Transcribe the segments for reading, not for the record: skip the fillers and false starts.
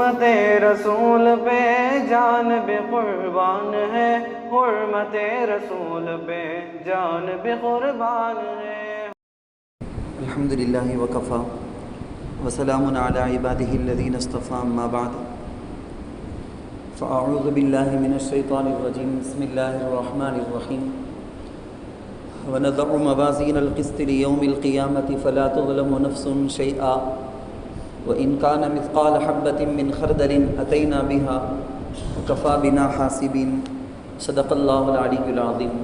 حرمت رسول پہ جان بھی قربان ہے، حرمت رسول پہ جان بھی قربان ہے۔ الحمدللہ وکفا وسلام علی عبادہ الذین اصطفیٰ، اما بعد فاعوذ باللہ من الشیطان الرجیم، بسم اللہ الرحمن الرحیم۔ ونضع موازین القسط لیوم القیامة فلا تظلم نفس شیئا وإن كان مثقال حبة من خردل أتينا بها وكفى بنا حاسبين، صدق الله العلي العظيم۔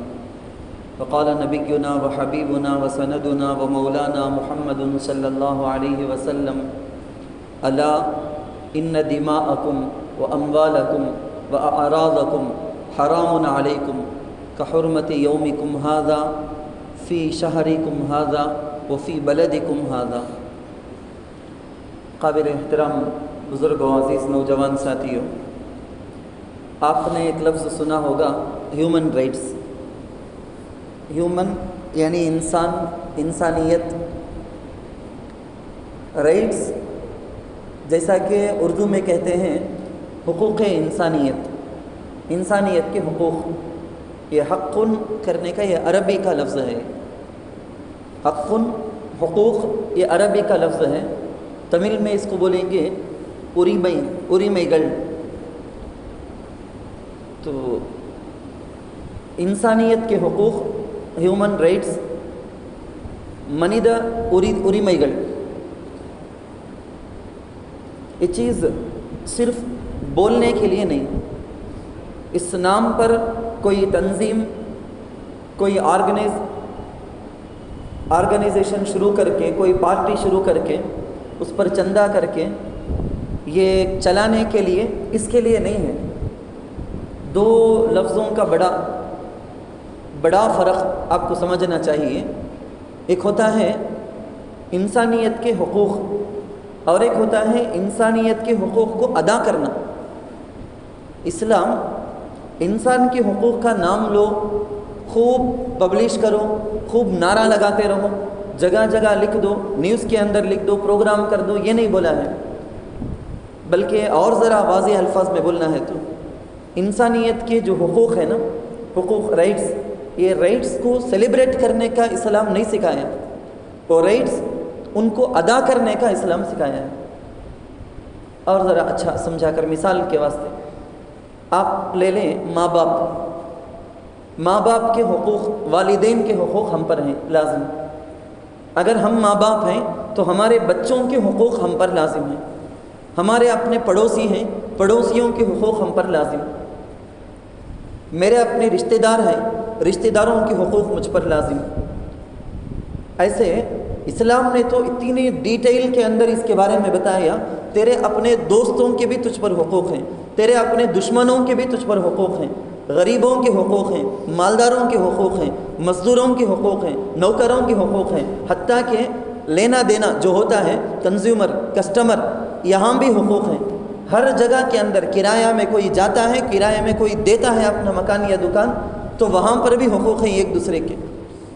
وقال نبينا وحبيبنا وسندنا ومولانا محمد صلى الله عليه وسلم: ألا إن دماءكم وأموالكم وأعراضكم حرام عليكم كحرمة يومكم هذا في شهركم هذا وفي بلدكم هذا۔ قابل احترام بزرگ و عزیز نوجوان ساتھیوں، آپ نے ایک لفظ سنا ہوگا، ہیومن رائٹس۔ ہیومن یعنی انسان، انسانیت۔ رائٹس جیسا کہ اردو میں کہتے ہیں حقوق انسانیت، انسانیت کے حقوق۔ یہ حق کرنے کا یہ عربی کا لفظ ہے، حق، حقوق، یہ عربی کا لفظ ہے۔ تمل میں اس کو بولیں گے اریمئی گل۔ تو انسانیت کے حقوق، ہیومن رائٹس، منیدہ اریمئی گل۔ یہ چیز صرف بولنے کے لیے نہیں، اس نام پر کوئی تنظیم، کوئی آرگنائزیشن شروع کر کے، کوئی پارٹی شروع کر کے، اس پر چندہ کر کے یہ چلانے کے لیے، اس کے لیے نہیں ہے۔ دو لفظوں کا بڑا فرق آپ کو سمجھنا چاہیے۔ ایک ہوتا ہے انسانیت کے حقوق اور ایک ہوتا ہے انسانیت کے حقوق کو ادا کرنا۔ اسلام انسان کے حقوق کا نام لو، خوب پبلش کرو، خوب نعرہ لگاتے رہو، جگہ جگہ لکھ دو، نیوز کے اندر لکھ دو، پروگرام کر دو، یہ نہیں بولا ہے، بلکہ اور ذرا واضح الفاظ میں بولنا ہے تو انسانیت کے جو حقوق ہیں نا، حقوق، رائٹس، یہ رائٹس کو سیلیبریٹ کرنے کا اسلام نہیں سکھایا، اور رائٹس ان کو ادا کرنے کا اسلام سکھایا ہے۔ اور ذرا اچھا سمجھا کر مثال کے واسطے آپ لے لیں ماں باپ کے حقوق، والدین کے حقوق ہم پر ہیں لازم۔ اگر ہم ماں باپ ہیں تو ہمارے بچوں کے حقوق ہم پر لازم ہیں، ہمارے اپنے پڑوسی ہیں، پڑوسیوں کے حقوق ہم پر لازم، میرے اپنے رشتہ دار ہیں، رشتہ داروں کے حقوق مجھ پر لازم۔ ایسے اسلام نے تو اتنی ڈیٹیل کے اندر اس کے بارے میں بتایا، تیرے اپنے دوستوں کے بھی تجھ پر حقوق ہیں، تیرے اپنے دشمنوں کے بھی تجھ پر حقوق ہیں، غریبوں کے حقوق ہیں، مالداروں کے حقوق ہیں، مزدوروں کے حقوق ہیں، نوکروں کے حقوق ہیں، حتیٰ کہ لینا دینا جو ہوتا ہے، کنزیومر، کسٹمر، یہاں بھی حقوق ہیں۔ ہر جگہ کے اندر کرایہ میں کوئی جاتا ہے، کرایہ میں کوئی دیتا ہے اپنا مکان یا دکان، تو وہاں پر بھی حقوق ہیں ایک دوسرے کے۔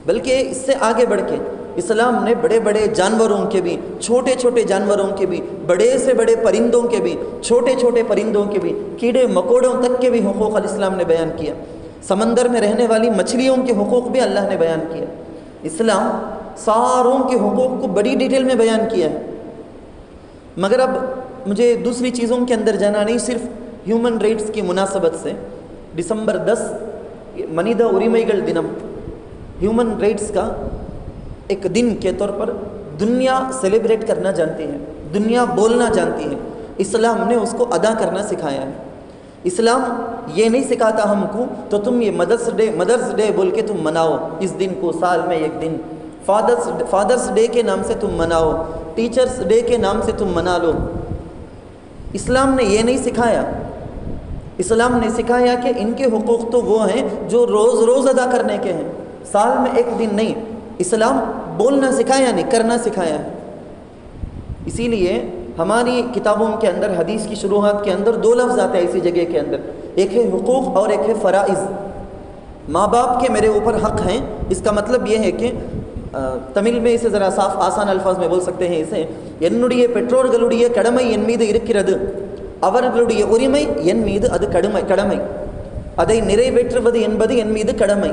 بلکہ اس سے آگے بڑھ کے اسلام نے بڑے بڑے جانوروں کے بھی، چھوٹے چھوٹے جانوروں کے بھی، بڑے سے بڑے پرندوں کے بھی، چھوٹے چھوٹے پرندوں کے بھی، کیڑے مکوڑوں تک کے بھی حقوق الاسلام نے بیان کیا۔ سمندر میں رہنے والی مچھلیوں کے حقوق بھی اللہ نے بیان کیا۔ اسلام ساروں کے حقوق کو بڑی ڈیٹیل میں بیان کیا ہے۔ مگر اب مجھے دوسری چیزوں کے اندر جانا نہیں، صرف ہیومن رائٹس کی مناسبت سے دسمبر 10 منیدہ اریمئی دنم، ہیومن رائٹس کا ایک دن کے طور پر دنیا سیلیبریٹ کرنا جانتی ہے، دنیا بولنا جانتی ہے۔ اسلام نے اس کو ادا کرنا سکھایا ہے۔ اسلام یہ نہیں سکھاتا ہم کو تو تم یہ مدرس ڈے بول کے تم مناؤ، اس دن کو سال میں ایک دن، فادرس ڈے کے نام سے تم مناؤ، ٹیچرس ڈے کے نام سے تم منا لو۔ اسلام نے یہ نہیں سکھایا۔ اسلام نے سکھایا کہ ان کے حقوق تو وہ ہیں جو روز روز ادا کرنے کے ہیں، سال میں ایک دن نہیں۔ اسلام بولنا سکھایا نہیں، کرنا سکھایا ہے۔ اسی لیے ہماری کتابوں کے اندر، حدیث کی شروحات کے اندر دو لفظ آتے ہیں اسی جگہ کے اندر، ایک ہے حقوق اور ایک ہے فرائض۔ ماں باپ کے میرے اوپر حق ہیں، اس کا مطلب یہ ہے کہ تمل میں اسے ذرا صاف آسان الفاظ میں بول سکتے ہیں اسے، என்னுடைய பெற்றோர்களுடைய கடமை என் மீது இருக்கிறது, அவர்களுடைய உரிமை என் மீது அது கடமை அதை நிறைவேற்றுவது என்பது என் மீது கடமை.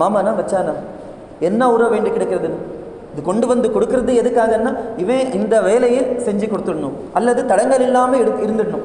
மாமானா வச்சானா என்ன உற வேண்டி கிடக்கிறதுன்னு, இது கொண்டு வந்து கொடுக்கறது எதுக்காகன்னா இவன் இந்த வேலையை செஞ்சு கொடுத்துடணும் அல்லது தடங்கல் இல்லாமல் இருந்துடணும்.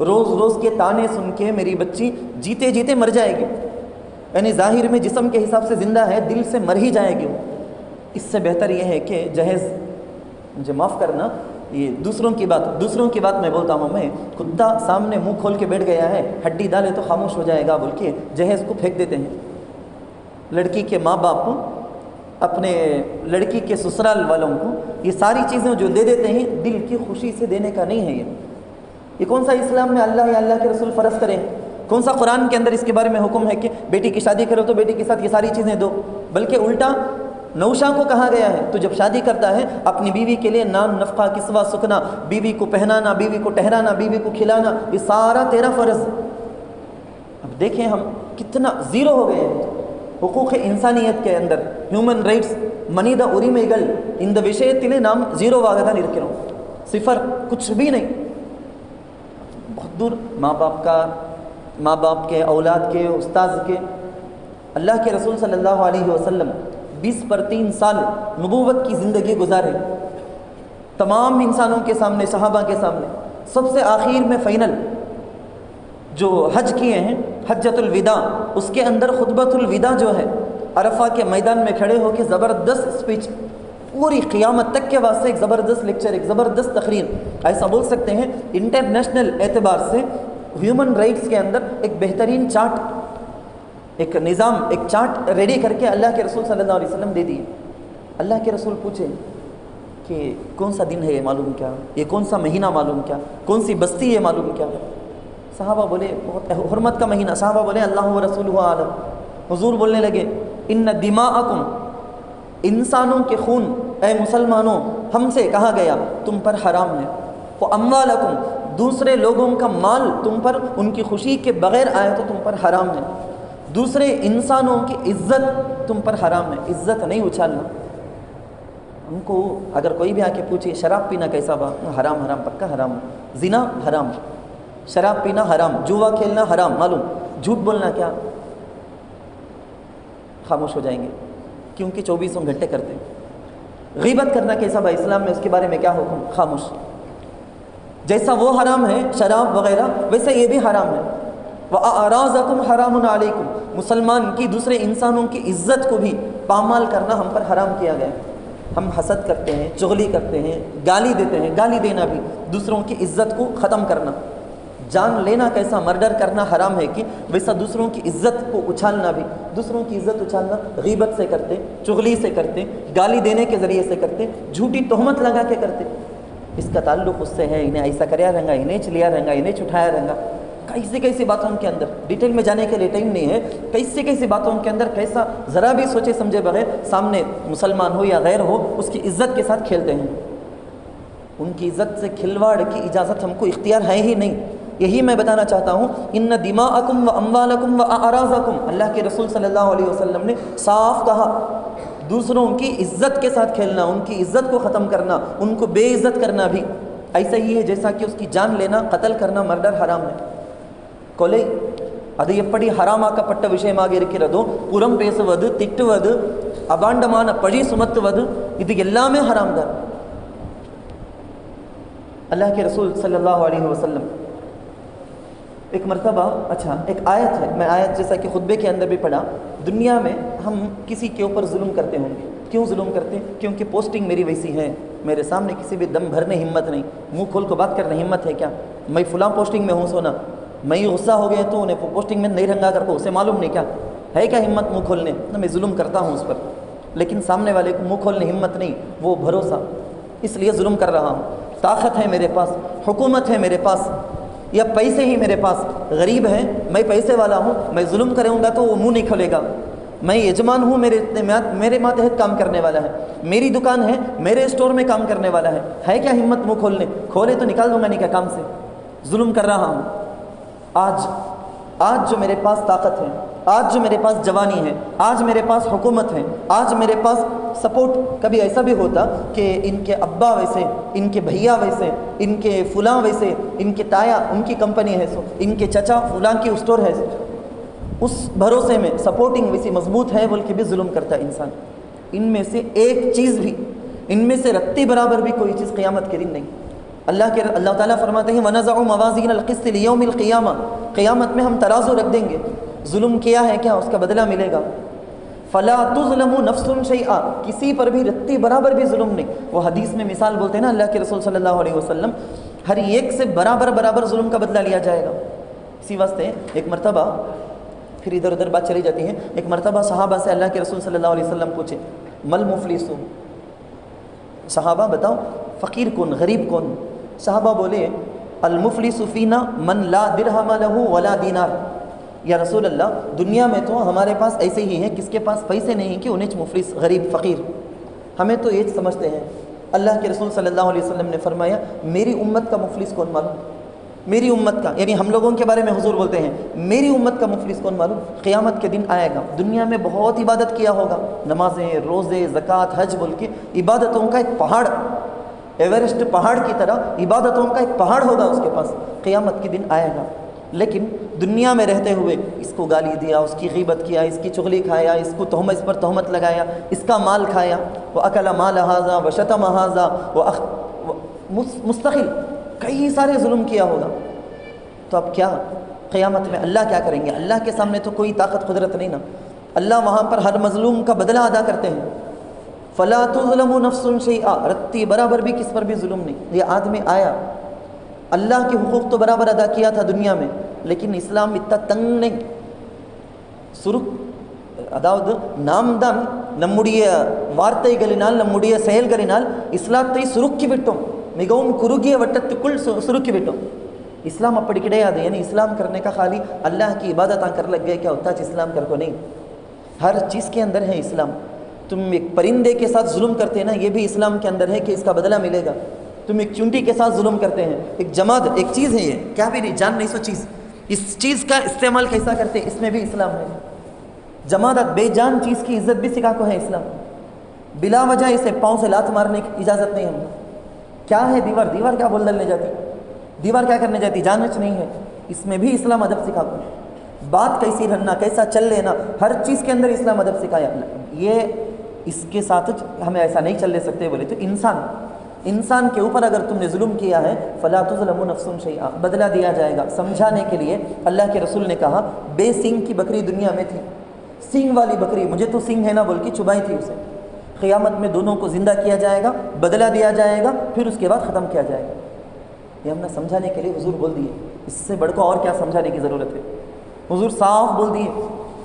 روز روز کے تانے سن کے میری بچی جیتے جیتے مر جائے گی، یعنی ظاہر میں جسم کے حساب سے زندہ ہے، دل سے مر ہی جائے گی وہ۔ اس سے بہتر یہ ہے کہ جہیز، مجھے معاف کرنا، یہ دوسروں کی بات میں بولتا ہوں، میں کتا سامنے منہ کھول کے بیٹھ گیا ہے، ہڈی ڈالے تو خاموش ہو جائے گا بول کے جہیز کو پھینک دیتے ہیں۔ لڑکی کے ماں باپ کو، اپنے لڑکی کے سسرال والوں کو یہ ساری چیزیں جو دے دیتے ہیں دل کی خوشی سے دینے کا نہیں ہے۔ یہ کون سا اسلام میں اللہ یا اللہ کے رسول فرض کریں؟ کون سا قرآن کے اندر اس کے بارے میں حکم ہے کہ بیٹی کی شادی کرو تو بیٹی کے ساتھ یہ ساری چیزیں دو؟ بلکہ الٹا نوشا کو کہا گیا ہے تو جب شادی کرتا ہے اپنی بیوی کے لیے نان، نفقہ، کسوہ، سکنا، بیوی کو پہنانا، بیوی کو ٹہرانا، بیوی کو کھلانا، یہ سارا تیرا فرض۔ اب دیکھیں ہم کتنا زیرو ہو گئے ہیں حقوق انسانیت کے اندر، ہیومن رائٹس منیدہ اریمیگل ان دا وشیتلے نام زیرو واگدان ارکروں، صفر، کچھ بھی نہیں۔ بہت دور ماں باپ کے، اولاد کے، استاذ کے۔ اللہ کے رسول صلی اللہ علیہ وسلم 20 پر 3 سال نبوت کی زندگی گزارے، تمام انسانوں کے سامنے، صحابہ کے سامنے۔ سب سے آخر میں فائنل جو حج کیے ہیں، حجۃ الوداع، اس کے اندر خطبۃ الوداع جو ہے، عرفہ کے میدان میں کھڑے ہو کے زبردست اسپیچ، پوری قیامت تک کے واسطے ایک زبردست لیکچر، ایک زبردست تقریر، ایسا بول سکتے ہیں انٹرنیشنل اعتبار سے ہیومن رائٹس کے اندر ایک بہترین چارٹ، ایک نظام، ایک چارٹ ریڈی کر کے اللہ کے رسول صلی اللہ علیہ وسلم دے دیے۔ اللہ کے رسول پوچھے کہ کون سا دن ہے یہ معلوم کیا؟ یہ کون سا مہینہ معلوم کیا؟ کون سی بستی یہ معلوم کیا؟ صحابہ بولے بہت حرمت کا مہینہ۔ صحابہ بولے اللہ و رسولہ عالم۔ حضور بولنے لگے ان دماءکم، انسانوں کے خون، اے مسلمانوں ہم سے کہا گیا تم پر حرام ہے، واموالکم، دوسرے لوگوں کا مال تم پر ان کی خوشی کے بغیر آئے تو تم پر حرام ہے، دوسرے انسانوں کی عزت تم پر حرام ہے، عزت نہیں اچھالنا۔ ہم کو اگر کوئی بھی آ کے پوچھے شراب پینا کیسا با؟ حرام، حرام، پکا حرام، زنا حرام، شراب پینا حرام، جوا کھیلنا حرام، معلوم، جھوٹ بولنا کیا؟ خاموش ہو جائیں گے، کیونکہ 24 گھنٹے کرتے ہیں۔ غیبت کرنا کیسا بھائی اسلام میں، اس کے بارے میں کیا حکم؟ خاموش۔ جیسا وہ حرام ہے شراب وغیرہ، ویسے یہ بھی حرام ہے۔ وَأَعْرَاضَكُمْ حَرَامٌ عَلَيْكُمْ، مسلمان کی، دوسرے انسانوں کی عزت کو بھی پامال کرنا ہم پر حرام کیا گیا ہے۔ ہم حسد کرتے ہیں، چغلی کرتے ہیں، گالی دیتے ہیں، گالی دینا بھی دوسروں کی عزت کو ختم کرنا۔ جان لینا کیسا مرڈر کرنا حرام ہے کہ ویسا دوسروں کی عزت کو اچھالنا بھی، دوسروں کی عزت اچھالنا غیبت سے کرتے، چغلی سے کرتے، گالی دینے کے ذریعے سے کرتے، جھوٹی تہمت لگا کے کرتے۔ اس کا تعلق اس سے ہے، انہیں ایسا کریا رہنگا، انہیں چلیا رہنگا، انہیں چھٹایا رہنگا۔ کیسی باتوں کے اندر ڈیٹیل میں جانے کے لیے ٹائم نہیں ہے، کیسی باتوں کے اندر کیسا ذرا بھی سوچے سمجھے بغیر سامنے مسلمان ہو یا غیر ہو اس کی عزت کے ساتھ کھیلتے ہیں۔ ان کی عزت سے کھلواڑ کی اجازت ہم کو اختیار ہے ہی نہیں۔ یہی میں بتانا چاہتا ہوں، ان دماءکم و اموالکم و اعراضکم، اللہ کے رسول صلی اللہ علیہ وسلم نے صاف کہا، دوسروں کی عزت کے ساتھ کھیلنا، ان کی عزت کو ختم کرنا، ان کو بے عزت کرنا بھی ایسا ہی ہے جیسا کہ اس کی جان لینا، قتل کرنا، مرڈر حرام ہے۔ ಕೊಲೆ ಅದು ಎಪ್ಪಡಿ ಹರಾಮಾಕಪಟ್ಟ ವಿಷಯವಾಗಿರುಕ್ಕಿರೋದು, ಪುರಂ ಪೇಸುವುದು, ತಿಟ್ಟುವುದು, ಅಭಾಂಡಮಾನ ಪഴി ಸುಮತ್ತುವುದು, ಇದು ಎಲ್ಲಾಮೇ ಹರಾಮ್ದಾರ್। اللہ کے رسول صلی اللہ علیہ وسلم ایک مرتبہ، ایک آیت ہے، میں آیت جیسا کہ خطبے کے اندر بھی پڑھا، دنیا میں ہم کسی کے اوپر ظلم کرتے ہوں گے، کیوں ظلم کرتے ہیں؟ کیونکہ پوسٹنگ میری ویسی ہے، میرے سامنے کسی بھی دم بھرنے ہمت نہیں، منہ کھول کو بات کرنے ہمت ہے کیا؟ میں فلاں پوسٹنگ میں ہوں سونا، میں غصہ ہو گیا تو انہیں پوسٹنگ میں نہیں رنگا کر کو اسے معلوم نہیں کیا ہے، کیا ہمت منہ کھولنے؟ نہ میں ظلم کرتا ہوں اس پر، لیکن سامنے والے کو منہ کھولنے ہمت نہیں، وہ بھروسہ، اس لیے ظلم کر رہا ہوں۔ طاقت ہے میرے پاس، حکومت ہے میرے پاس، یا پیسے ہی میرے پاس، غریب ہے، میں پیسے والا ہوں، میں ظلم کروں گا تو وہ منہ نہیں کھولے گا، میں یجمان ہوں، میرے ماتحت کام کرنے والا ہے، میری دکان ہے، میرے اسٹور میں کام کرنے والا ہے کیا ہمت منہ کھولنے؟ کھولے تو نکال دوں گا نہیں کیا کام سے؟ ظلم کر رہا ہوں۔ آج جو میرے پاس طاقت ہے، آج جو میرے پاس جوانی ہے، آج میرے پاس حکومت ہے، آج میرے پاس سپورٹ، کبھی ایسا بھی ہوتا کہ ان کے ابا ویسے، ان کے بھیا ویسے، ان کے فلاں ویسے، ان کے تایا ان کی کمپنی ہے سو، ان کے چچا فلاں کی اسٹور ہے سو، اس بھروسے میں سپورٹنگ ویسی مضبوط ہے بول کے بھی ظلم کرتا ہے انسان۔ ان میں سے ایک چیز بھی، ان میں سے رتی برابر بھی کوئی چیز قیامت کے دن نہیں۔ اللہ تعالیٰ فرماتے ہیں وَنَزَعُ مَوَازِينَ الْقِسْطِ لِيَوْمِ الْقِيَامَةِ، قیامت میں ہم ترازو رکھ دیں گے، ظلم کیا ہے کیا اس کا بدلہ ملے گا۔ فَلَا تُظْلَمُ نَفْسٌ شَيْئًا، کسی پر بھی رتی برابر بھی ظلم نہیں۔ وہ حدیث میں مثال بولتے ہیں نا اللہ کے رسول صلی اللہ علیہ وسلم، ہر ایک سے برابر ظلم کا بدلہ لیا جائے گا۔ اسی واسطے ایک مرتبہ، پھر ادھر ادھر بات چلی جاتی ہے، ایک مرتبہ صحابہ سے اللہ کے رسول صلی اللہ علیہ وسلم پوچھے مل مفلس، صحابہ بتاؤ فقیر کون، غریب کون؟ صحابہ بولے المفلس فینا من لا درہم لہ ولا دینار، یا رسول اللہ دنیا میں تو ہمارے پاس ایسے ہی ہیں کس کے پاس پیسے نہیں کہ انہیں مفلس، غریب، فقیر، ہمیں تو یہ سمجھتے ہیں۔ اللہ کے رسول صلی اللہ علیہ وسلم نے فرمایا میری امت کا مفلس کون معلوم؟ میری امت کا، یعنی ہم لوگوں کے بارے میں حضور بولتے ہیں میری امت کا مفلس کون معلوم؟ قیامت کے دن آئے گا، دنیا میں بہت عبادت کیا ہوگا، نمازیں، روزے، زکوٰۃ، حج بول کے عبادتوں کا ایک پہاڑ، ایورسٹ پہاڑ کی طرح عبادتوں کا ایک پہاڑ ہوگا اس کے پاس، قیامت کے دن آئے گا، لیکن دنیا میں رہتے ہوئے اس کو گالی دیا، اس کی غیبت کیا، اس کی چغلی کھایا، اس پر تہمت لگایا، اس کا مال کھایا، وَأَكَلَ مَالَ هَذَا وَشَتَمَ هَذَا، مستقل کئی سارے ظلم کیا ہوگا۔ تو اب کیا قیامت میں اللہ کیا کریں گے؟ اللہ کے سامنے تو کوئی طاقت قدرت نہیں نا، اللہ وہاں پر ہر مظلوم کا بدلہ ادا کرتے ہیں۔ فَلَا تُظْلَمُ نَفْسٌ شَيْئًا، رتی برابر بھی کس پر بھی ظلم نہیں۔ یہ آدمی آیا، اللہ کے حقوق تو برابر ادا کیا تھا دنیا میں، لیکن اسلام اتنا تنگ نہیں، അതായത് നാം താൻ നമ്മുടെ വാർത്തകളിനാൽ നമ്മുടെ செயல்களினால் இஸ்லாத்தை சுருக்கி விட்டோம், மிகவும் குறுகிய வட்டத்துக்குள் சுருக்கி விட்டோம்। اسلام اپڑی கிடையாது, یعنی اسلام کرنے کا خالی اللہ کی عبادت کر لگ گئے کیا ہوتا ہے اسلام کر کو نہیں، ہر چیز کے اندر ہے اسلام۔ تم ایک پرندے کے ساتھ ظلم کرتے ہیں نا، یہ بھی اسلام کے اندر ہے کہ اس کا بدلہ ملے گا۔ تم ایک چونٹی کے ساتھ ظلم کرتے ہیں، ایک جماد ایک چیز ہے، یہ کیا بھی نہیں جان نہیں سو چیز، اس چیز کا استعمال کیسا کرتے ہیں اس میں بھی اسلام ہے۔ جمادت بے جان چیز کی عزت بھی سکھا کو ہے اسلام، بلا وجہ اسے پاؤں سے لات مارنے کی اجازت نہیں ہے۔ کیا ہے دیوار، دیوار کیا بول ڈلنے جاتی، دیوار کیا کرنے جاتی، جانچ نہیں ہے، اس میں بھی اسلام ادب سکھا کو ہے۔ بات کیسی رہنا، کیسا چل لینا، ہر چیز کے اندر اسلام ادب سکھایا۔ یہ اس کے ساتھ ہمیں ایسا نہیں چل لے سکتے بولے تو انسان کے اوپر اگر تم نے ظلم کیا ہے فلا تظلم نفس شیئا، بدلہ دیا جائے گا۔ سمجھانے کے لیے اللہ کے رسول نے کہا بے سینگ کی بکری دنیا میں تھی، سینگ والی بکری مجھے تو سینگ ہے نا بول کے چبائی تھی اسے، قیامت میں دونوں کو زندہ کیا جائے گا، بدلہ دیا جائے گا، پھر اس کے بعد ختم کیا جائے گا۔ یہ ہم نے سمجھانے کے لیے حضور بول دیے، اس سے بڑھ کو اور کیا سمجھانے کی ضرورت ہے۔ حضور صاف بول دیے،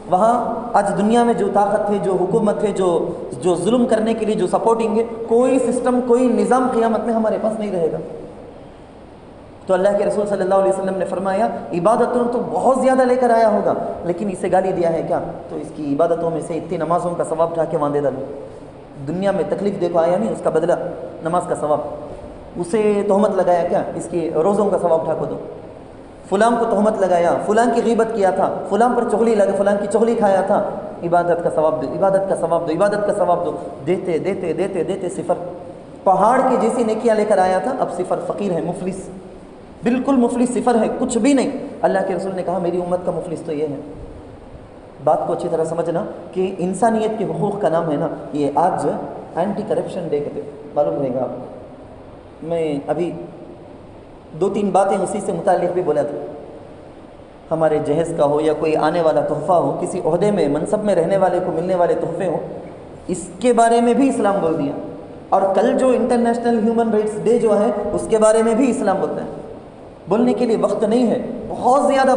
وہاں آج دنیا میں جو طاقت ہے، جو حکومت ہے، جو ظلم کرنے کے لیے جو سپورٹنگ ہے، کوئی سسٹم کوئی نظام قیامت میں ہمارے پاس نہیں رہے گا۔ تو اللہ کے رسول صلی اللہ علیہ وسلم نے فرمایا عبادتوں تو بہت زیادہ لے کر آیا ہوگا، لیکن اسے گالی دیا ہے کیا، تو اس کی عبادتوں میں سے اتنی نمازوں کا ثواب اٹھا کے وہاں دے ڈالو۔ دنیا میں تکلیف دے کو آیا نہیں، اس کا بدلہ نماز کا ثواب، اسے تہمت لگایا کیا، اس کی روزوں کا ثواب اٹھا کو دو۔ فلاں کو تہمت لگایا، فلاں کی غیبت کیا تھا، فلاں پر چغلی لگا، فلاں کی چغلی کھایا تھا، عبادت کا ثواب دو، عبادت کا ثواب دو، عبادت کا ثواب دو، دیتے دیتے دیتے دیتے صفر۔ پہاڑ کی جیسی نیکیاں لے کر آیا تھا، اب صفر، فقیر ہے، مفلس، بالکل مفلس، صفر ہے، کچھ بھی نہیں۔ اللہ کے رسول نے کہا میری امت کا مفلس تو یہ ہے۔ بات کو اچھی طرح سمجھنا کہ انسانیت کے حقوق کا نام ہے نا، یہ آج اینٹی کرپشن ڈے کے معلوم رہے گا آپ کو۔ میں ابھی 2-3 باتیں اسی سے متعلق بھی بولا تھا، ہمارے جہیز کا ہو یا کوئی آنے والا تحفہ ہو، کسی عہدے میں منصب میں رہنے والے کو ملنے والے تحفے ہوں، اس کے بارے میں بھی اسلام بول دیا۔ اور کل جو انٹرنیشنل ہیومن رائٹس ڈے جو ہے اس کے بارے میں بھی اسلام بولتا ہے۔ بولنے کے لیے وقت نہیں ہے، بہت زیادہ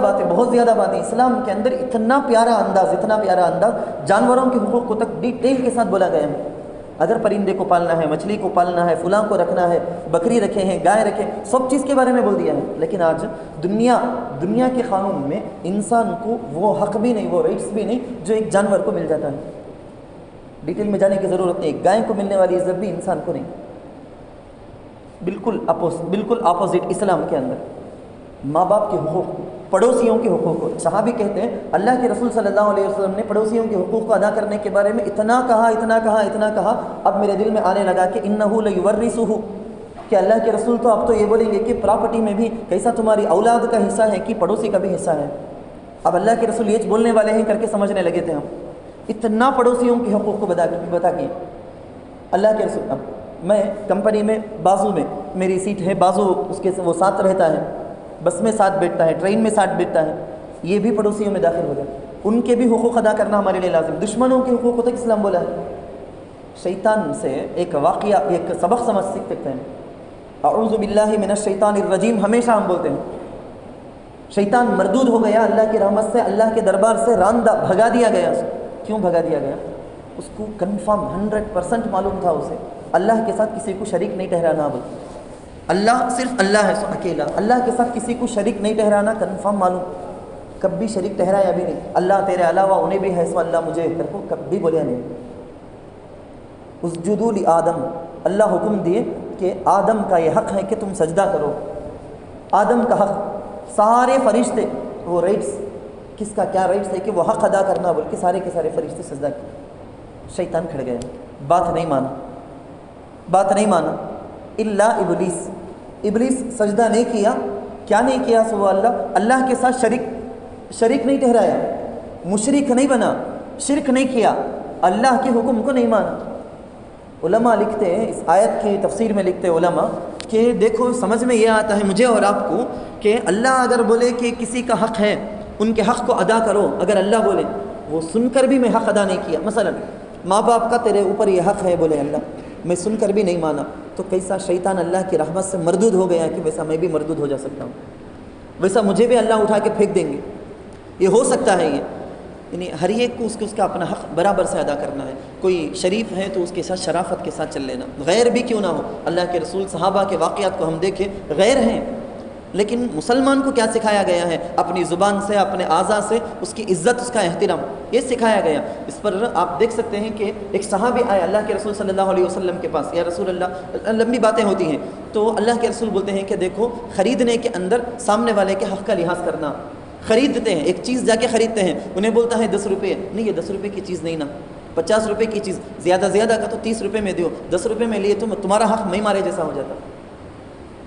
باتیں اسلام کے اندر، اتنا پیارا انداز جانوروں کے حقوق کو تک ڈیٹیل کے ساتھ بولا گیا ہے۔ اگر پرندے کو پالنا ہے، مچھلی کو پالنا ہے، فلاں کو رکھنا ہے، بکری رکھے ہیں، گائے رکھے، سب چیز کے بارے میں بول دیا ہے۔ لیکن آج دنیا کے قانون میں انسان کو وہ حق بھی نہیں، وہ رائٹس بھی نہیں جو ایک جانور کو مل جاتا ہے۔ ڈیٹیل میں جانے کی ضرورت نہیں، گائے کو ملنے والی عزت بھی انسان کو نہیں، بالکل اپوزٹ اسلام کے اندر۔ ماں باپ کے حقوق، پڑوسیوں کے حقوق کو، صحابی کہتے ہیں اللہ کے رسول صلی اللہ علیہ وسلم نے پڑوسیوں کے حقوق کو ادا کرنے کے بارے میں اتنا کہا، اب میرے دل میں آنے لگا کہ انہ لیورثہ، کہ اللہ کے رسول تو اب تو یہ بولیں گے کہ پراپرٹی میں بھی کیسا تمہاری اولاد کا حصہ ہے کہ پڑوسی کا بھی حصہ ہے۔ اب اللہ کے رسول یہ بولنے والے ہیں کر کے سمجھنے لگے تھے ہم، اتنا پڑوسیوں کے حقوق کو بتا کیے اللہ کے رسول۔ اب میں کمپنی میں بازو میں میری سیٹ ہے، بازو اس کے وہ ساتھ رہتا ہے، بس میں ساتھ بیٹھتا ہے، ٹرین میں ساتھ بیٹھتا ہے، یہ بھی پڑوسیوں میں داخل ہو گیا، ان کے بھی حقوق ادا کرنا ہمارے لیے لازم۔ دشمنوں کے حقوق ہوتے اسلام بولا ہے۔ شیطان سے ایک واقعہ، ایک سبق سمجھ سکتے ہیں۔ اعوذ باللہ من الشیطان الرجیم ہمیشہ ہم بولتے ہیں۔ شیطان مردود ہو گیا اللہ کی رحمت سے، اللہ کے دربار سے راندہ، بھگا دیا گیا۔ کیوں بھگا دیا گیا؟ اس کو کنفرم 100% معلوم تھا اسے اللہ کے ساتھ کسی کو شریک نہیں ٹھہرانا۔ بول اللہ صرف اللہ ہے، سو اکیلا، اللہ کے ساتھ کسی کو شریک نہیں ٹھہرانا کنفرم معلوم، کبھی شریک ٹھہرایا بھی نہیں۔ اللہ تیرے علاوہ انہیں بھی ہے، سو اللہ مجھے ہے، کو کبھی بولیا نہیں۔ اسجدوا لآدم، اللہ حکم دیے کہ آدم کا یہ حق ہے کہ تم سجدہ کرو۔ آدم کا حق، سارے فرشتے، وہ رائٹس، کس کا کیا رائٹس ہے کہ وہ حق ادا کرنا بول کے سارے کے سارے فرشتے سجدہ کیے۔ شیطان کھڑ گیا، بات نہیں مانا، بات نہیں مانا، الا ابلیس، ابلیس سجدہ نہیں کیا۔ کیا نہیں کیا؟ سو اللہ کے ساتھ شریک نہیں ٹھہرایا، مشرک نہیں بنا، شرک نہیں کیا، اللہ کے حکم کو نہیں مانا۔ علماء لکھتے ہیں، اس آیت کی تفسیر میں لکھتے ہیں علماء کہ دیکھو سمجھ میں یہ آتا ہے مجھے اور آپ کو کہ اللہ اگر بولے کہ کسی کا حق ہے ان کے حق کو ادا کرو، اگر اللہ بولے وہ سن کر بھی میں حق ادا نہیں کیا، مثلا ماں باپ کا تیرے اوپر یہ حق ہے بولے اللہ، میں سن کر بھی نہیں مانا، تو کیسا شیطان اللہ کی رحمت سے مردود ہو گیا کہ ویسا میں بھی مردود ہو جا سکتا ہوں، ویسا مجھے بھی اللہ اٹھا کے پھینک دیں گے، یہ ہو سکتا ہے۔ یہ یعنی ہر ایک کو اس کا اپنا حق برابر سے ادا کرنا ہے۔ کوئی شریف ہے تو اس کے ساتھ شرافت کے ساتھ چل لینا، غیر بھی کیوں نہ ہو۔ اللہ کے رسول صحابہ کے واقعات کو ہم دیکھیں، غیر ہیں لیکن مسلمان کو کیا سکھایا گیا ہے؟ اپنی زبان سے، اپنے اعضاء سے اس کی عزت، اس کا احترام، یہ سکھایا گیا۔ اس پر آپ دیکھ سکتے ہیں کہ ایک صحابی آئے اللہ کے رسول صلی اللہ علیہ وسلم کے پاس، یا رسول اللہ، لمبی باتیں ہوتی ہیں تو اللہ کے رسول بولتے ہیں کہ دیکھو خریدنے کے اندر سامنے والے کے حق کا لحاظ کرنا۔ خریدتے ہیں ایک چیز، جا کے خریدتے ہیں، انہیں بولتا ہے 10 روپے، نہیں یہ 10 روپے کی چیز نہیں نا، 50 روپے کی چیز، زیادہ کا تو 30 روپے میں دیو، 10 روپے میں لیے تو تمہارا حق میں مارے جیسا ہو جاتا۔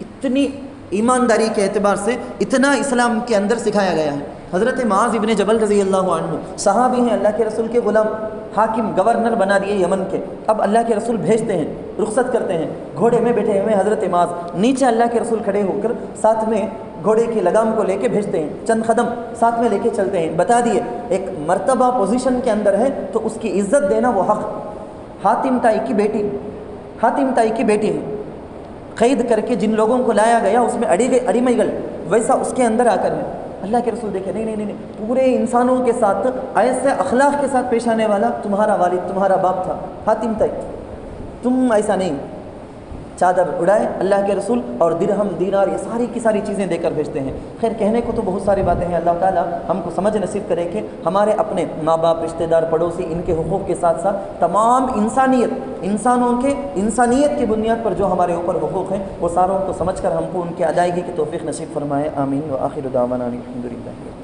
اتنی ایمانداری کے اعتبار سے اتنا اسلام کے اندر سکھایا گیا ہے۔ حضرت معاذ ابن جبل رضی اللہ عنہ صحابی ہیں، اللہ کے رسول کے غلام، حاکم گورنر بنا دیے یمن کے۔ اب اللہ کے رسول بھیجتے ہیں، رخصت کرتے ہیں، گھوڑے میں بیٹھے ہوئے حضرت معاذ، نیچے اللہ کے رسول کھڑے ہو کر ساتھ میں گھوڑے کی لگام کو لے کے بھیجتے ہیں، چند قدم ساتھ میں لے کے چلتے ہیں، بتا دیے ایک مرتبہ پوزیشن کے اندر ہے تو اس کی عزت دینا وہ حق۔ حاتم تائی کی بیٹی ہے، قید کر کے جن لوگوں کو لایا گیا اس میں اڑی میگل ویسا اس کے اندر آ کر ہے۔ اللہ کے رسول دیکھے نہیں، پورے انسانوں کے ساتھ ایسے اخلاق کے ساتھ پیش آنے والا تمہارا والد، تمہارا باپ تھا حاتم تائی، تم ایسا نہیں۔ چادر اڑائے اللہ کے رسول اور درہم دینار یہ ساری کی ساری چیزیں دے کر بھیجتے ہیں۔ خیر کہنے کو تو بہت ساری باتیں ہیں، اللہ تعالیٰ ہم کو سمجھ نصیب کرے کہ ہمارے اپنے ماں باپ، رشتہ دار، پڑوسی، ان کے حقوق کے ساتھ ساتھ تمام انسانیت کی بنیاد پر جو ہمارے اوپر حقوق ہیں وہ ساروں کو سمجھ کر ہم کو ان کی ادائیگی کی توفیق نصیب فرمائے، آمین۔ وآخر دعوانا الحمد للہ۔